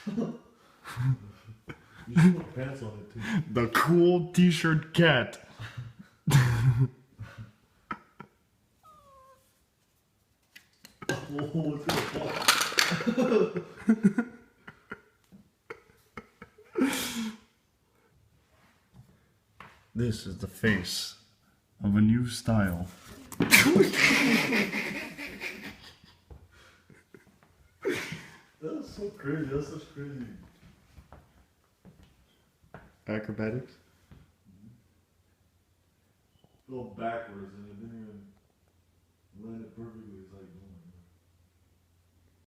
You should put pants on it too. The cool t-shirt cat. Oh, it's gonna fall. This is the face of a new style. That's so crazy. That's such crazy. Acrobatics? Go backwards and it didn't even land it perfectly. It's like